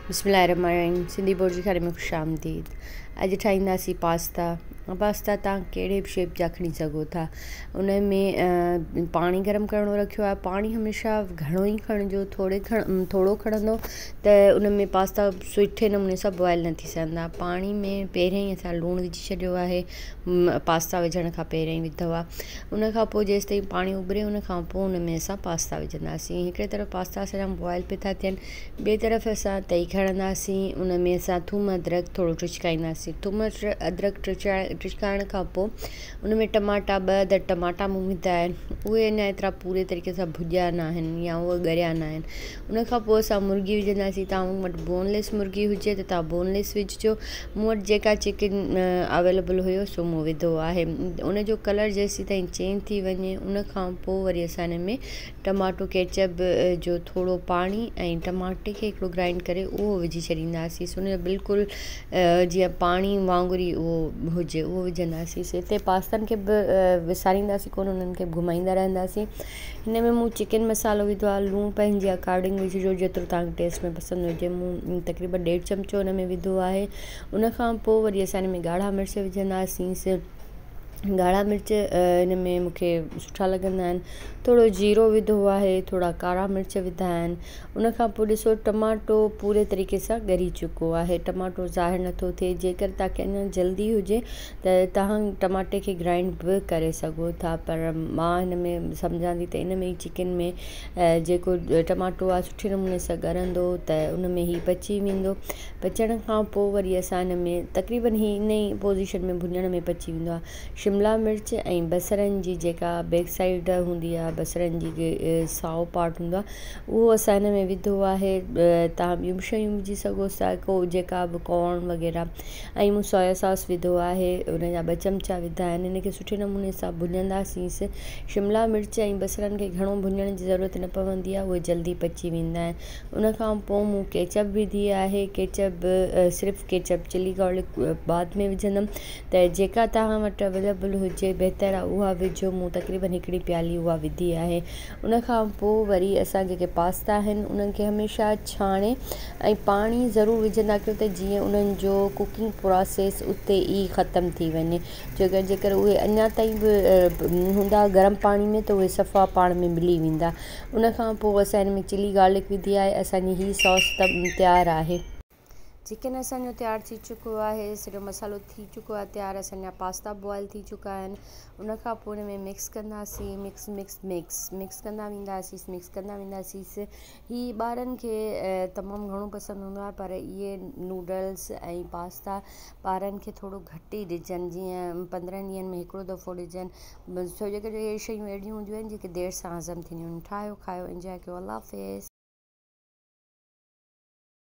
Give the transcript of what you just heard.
बिस्मिल्लाहिर्रहमानिर्रहीम। सिंधी बोर्ड जी खाने में खुश आमदीद। अॼु ठाहींदासीं पास्ता। पास्ता तव्हां कहिड़े बि शेप जा खणी सघो था। उन में पाणी गरम करणो रखियो आहे। पाणी हमेशह घणो ई खणिजो, थोरो खणंदो त उन में पास्ता सुठे नमूने सां बॉइल न थी सघंदा। पाणी में पहिरियों ई असां लूणु विझी छॾियो आहे, पास्ता विझण खां पहिरियों ई विधो आहे। उन खां पोइ जेसि ताईं पाणी उबरे उन खां पोइ उन में असां पास्ता विझंदासीं। हिकिड़े तरफ़ पास्ता असांजा बॉइल पिया था थियनि, ॿिए तरफ़ असां तई खणंदासीं। उन में असां थूम अदरक थोरो टुचकाईंदासीं। थूम अदरक टुचकाइण खां पोइ उन में टमाटा 2 टमाटा मूं विधा आहिनि। उहे अञा एतिरा पूरे तरीक़े सां भुॼिया न आहिनि या उहे ॻरिया न आहिनि। उन खां पोइ असां मुर्गी विझंदासीं। तव्हां वटि बोनलेस मुर्गी हुजे त तव्हां बोनलेस विझिजो। मूं वटि जेका चिकन अवेलेबल हुयो सो मूं विधो आहे। उन जो कलर जेसीं ताईं चेंज थी वञे उन खां पोइ वरी असां हिन में टमाटो केचप जो थोरो पाणी ऐं टमाटे खे हिकिड़ो ग्राइंड करे उहो विझी छॾींदासीं। उन जो बिल्कुलु जीअं पाणी वांगुरु ई उहो हुजे उहो विझंदासीं। हिते पास्तनि खे बि विसारींदासीं कोन, उन्हनि खे घुमाईंदा रहंदासीं। हिन में मूं चिकन मसालो विधो आहे। लूणु पंहिंजे अकॉर्डिंग विझिजो, जेतिरो तव्हांखे टेस्ट में पसंदि हुजे। मूं तक़रीबन 1.5 चमचो हुन में विधो आहे। उन खां पोइ वरी असां हिन में ॻाढ़ा मिर्च विझंदासीं। ॻाढ़ा मिर्च हिन में मूंखे सुठा लॻंदा आहिनि। थोरो जीरो विधो आहे, थोरा कारा मिर्च विधा आहिनि। उन खां पोइ ॾिसो टमाटो पूरे तरीक़े सां ॻरी चुको आहे। टमाटो ज़ाहिर नथो थिए। जेकर तव्हांखे अञा जल्दी हुजे त तव्हां टमाटे खे ग्राइंड बि करे सघो था, पर मां हिन में सम्झां थी त इन में ई चिकन में जेको टमाटो आहे सुठे नमूने सां ॻरंदो त उन में ई पची वेंदो। पचण खां पोइ वरी असां हिन में तक़रीबन इन ई पोज़ीशन में भुञण में पची वेंदो आहे। शिमला मिर्च ऐं बसरनि जी जेका बैक साइड हूंदी आहे, बसरनि जी साओ पार्ट हूंदो आहे, उहो असां हिन में विधो आहे। तव्हां ॿियूं बि शयूं विझी सघो था, को जेका बि कॉर्न वग़ैरह। ऐं मूं सोया सॉस विधो आहे, उन जा 2 चमचा विधा आहिनि। इन खे सुठे नमूने सां भुञंदासीं। शिमला मिर्च ऐं बसरनि खे घणो भुञण जी ज़रूरत न पवंदी आहे, उहे जल्दी पची वेंदा आहिनि। उन खां पोइ मूं केचप विधी आहे। केचप सिर्फ़ु केचप चिली गार्लिक बाद में विझंदमि, त जेका तव्हां वटि अवेलेबल हुजे बहितर आहे उहा विझो। मूं तक़रीबन 1 प्याली उहा विधी आहे। उन खां पोइ वरी असां जेके पास्ता आहिनि उन्हनि खे हमेशह छाणे ऐं पाणी ज़रूरु विझंदा कयो त जीअं उन्हनि जो कुकिंग प्रोसेस उते ई ख़तमु थी वञे। जेकर उहे अञा ताईं बि हूंदा गरम पाणी में त उहे सफ़ा पाण में मिली वेंदा। उन खां पोइ असां हिन में चिली गार्लिक विधी आहे। असांजी हीअ सॉस तयारु आहे। चिकन असांजो तयारु थी चुको आहे, सॼो मसालो थी चुको आहे तयारु। असांजा पास्ता बॉइल थी चुका आहिनि। उन खां पोइ हुन में मिक्स कंदासीं। मिक्स कंदा वेंदासीं। हीअ ॿारनि खे तमामु घणो पसंदि हूंदो आहे, पर इहे नूडल्स ऐं पास्ता ॿारनि खे थोरो घटि ई ॾिजनि, जीअं 15 ॾींहंनि में हिकिड़ो दफ़ो ॾिजनि। छो जे करे इहे शयूं अहिड़ियूं हूंदियूं आहिनि जेके देरि सां हज़म थींदियूं आहिनि। ठाहियो, खायो, इंजॉय कयो। अल्लाह हाफ़िज़।